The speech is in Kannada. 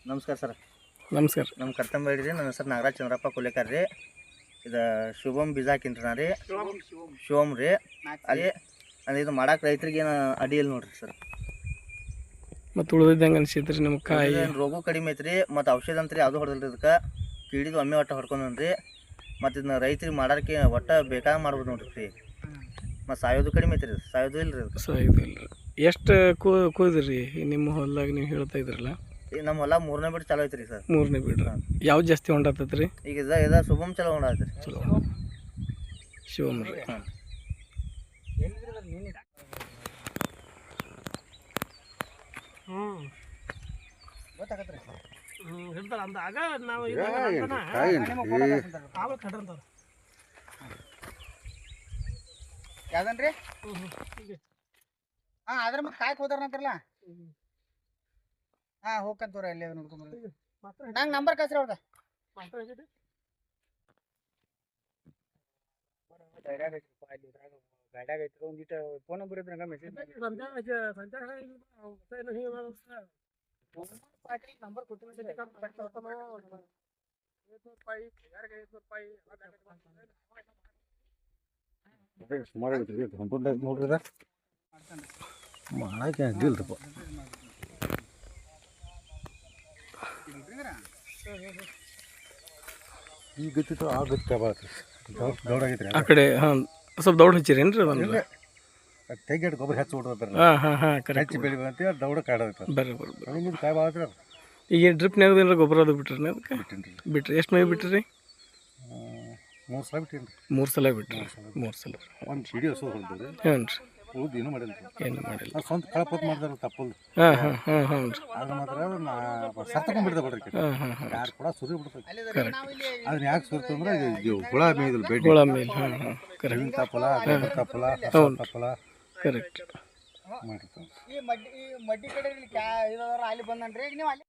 ನಮಸ್ಕಾರ ಸರ್. ನಮಸ್ಕಾರ. ನಮ್ಮ ಕರ್ತಂಬೇಡಿ ರೀ. ನನ್ನ ಹೆಸರು ನಾಗರಾಜ್ ಚಂದ್ರಪ್ಪ ಕುಲೇಕರ್ ರೀ. ಇದು ಶುಭಮ್ ಬೀಜ ಹಾಕಿನ್ರಿ ನಾ ರೀ. ಶಿವಮ್ ರೀ. ಅಲ್ಲಿ ಇದು ಮಾಡಕ್ಕೆ ರೈತರಿಗೆ ಏನು ಅಡಿ ಇಲ್ಲ ನೋಡ್ರಿ ಸರ್. ಮತ್ತು ಉಳಿದಿದ್ದಂಗೆ ಅನ್ಸಿದ್ರಿ ನಿಮ್ಮ ಕಾಯಿ ರೋಗು ಕಡಿಮೆ ಐತ್ರಿ. ಮತ್ತು ಔಷಧ ಅಂತ್ರಿ ಯಾವುದು ಹೊಡೆದಿಲ್ಲ ಇದಕ್ಕೆ. ಕೀಡಿದು ಒಮ್ಮೆ ಒಟ್ಟು ಹೊಡ್ಕೊಂಡ್ರಿ. ಮತ್ತು ಇದನ್ನ ರೈತರಿಗೆ ಮಾಡೋಕ್ಕೆ ಒಟ್ಟು ಬೇಕಾಗ ಮಾಡ್ಬೋದು ನೋಡ್ರಿ ರೀ. ಮತ್ತು ಸಾಯೋದು ಕಡಿಮೆ ಐತ್ರಿ. ಸಾಯೋದು ಇಲ್ಲ ರೀ. ಸಾಯೋದು ಇಲ್ಲ ರೀ. ಎಷ್ಟು ಕುಯ್ದ್ರಿ ನಿಮ್ಮ ಹೊಲ್ದಾಗ ನೀವು ಹೇಳ್ತಾ ಇದ್ರಲ್ಲ? ನಮ್ಮ ಹೊಲ 3ನೇ ಬಿಡ್ ಚಲೋ ಐತ್ರಿ ಸರ್. 3ನೇ ಬಿಡ್ರಿ. ಯಾವ್ದು ಜಾಸ್ತಿ ಹೊಂಡತ್ತೈತ್ರಿ? ಈಗ ಇದು ಶುಭಮ್ ಚಲೋ ಹೊಂಡತ್ರಿ. ಚಲೋ ಶಿವಮ್ ರೀ. ಯಾವ್ದನ್ರಿ? ಅದ್ರ ಮತ್ತೆ ಕಾಯಕ್ ಹೋದಾರ ಅಂತಾರಲ್ಲ. ಹೋಗ್ಕಂತವ್ರ ಅಲ್ಲಿ ನೋಡ್ಕೊಂಡ್ ನಂಗೆ ನಂಬರ್ ಕಳ್ಸ್ರಿ ಅವ್ರದ. ಗಾಡ್ಯಾಗ ಐತ್ರಿ ಒಂದಿಟ್ಟು ಫೋನ್ ನಂಬರ್ ಇದ್ರೆ ಹಂಗ ಮೆಸೇಜ್ ನಂಬರ್ ಸುಮಾರು ನೋಡ್ರಿ ಮಾಡಕ್ಕೆ ಅಡ್ಡಿಲ್ರಪ್ಪ. ಈ ಗತ್ತಿತ್ತು ಆ ಗತ್ತಿ ದೌಡ ಆಗೈತ್ರಿ. ಆ ಕಡೆ ಹಾಂ ಸ್ವಲ್ಪ ದೌಡ್ ಹಚ್ಚಿರೇನ್ರಿ? ಅದನ್ನ ತೆಗೆಟ್ ಗೊಬ್ಬರ ಹೆಚ್ಚು ಹೊಡ್ತಾರೆ. ಹೆಚ್ಚು ಬೆಳಿ ಬಂತ ದೌಡ ಕಾಡಾಗುತ್ತೆ. ಬರ್ರಿ ಬರ್ರಿ. ಹಂಗಿಂದ ಕಾಯಿ ಬಾಳ್ರಿ. ಈಗ ಡ್ರಿಪ್ನಾಗ ಏನಾರ ಗೊಬ್ಬರ ಅದು ಬಿಟ್ರಿ ಅದಕ್ಕೆ? ಬಿಟ್ರಿ. ಎಷ್ಟು ಮೈ ಬಿಟ್ರಿ? 3 ಸಲ ಬಿಟ್ಟೇನ್ರಿ. 3 ಸಲ ಬಿಟ್ರಿ. 3 ಸಲ. ಒಂದು ಸಿಡಿ ಹಸು ಹೊಡೆದ್ರಿ. ಹ್ಞೂ ರೀ. ಉಳ್ದು ಏನೂ ಮಾಡಿಲ್ಲ. ಏನು ಮಾಡಿಲ್ಲ. ಸ್ವಂತ ಕಳಪತ್ ಮಾಡಿದಾರೆ ತಪ್ಪಲ್. ಹ್ಞೂ ರೀ. ಅದು ಮಾತ್ರ ಸರ್ತಕೊಂಡ್ಬಿಡ್ದೆ ಬಿಡ್ರಿ. ಯಾರು ಕೂಡ ಸುರಿ ಬಿಡ್ತೈತಿ. ಅದನ್ನ ಯಾಕೆ ಸುರ್ತಂದ್ರೆ ಹುಳ ಮೇಯ್ದಿಲ್ಲ ಬೇಡ. ಹುಳ ಮೇಲ್. ಕರೆಕ್ಟ್. ತಪ್ಪಲ ತಪ್ಪಲ ತಪ್ಪಲ ಕರೆಕ್ಟ್ ಮಾಡಿರ್ತಾವೆ. ಈ ಮಡ್ಡಿ ಕಡೆ ಇಲ್ಲಿ ಅಲ್ಲಿ ಬಂದನ್ರಿ. ಈಗ ನೀವು ಅಲ್ಲಿ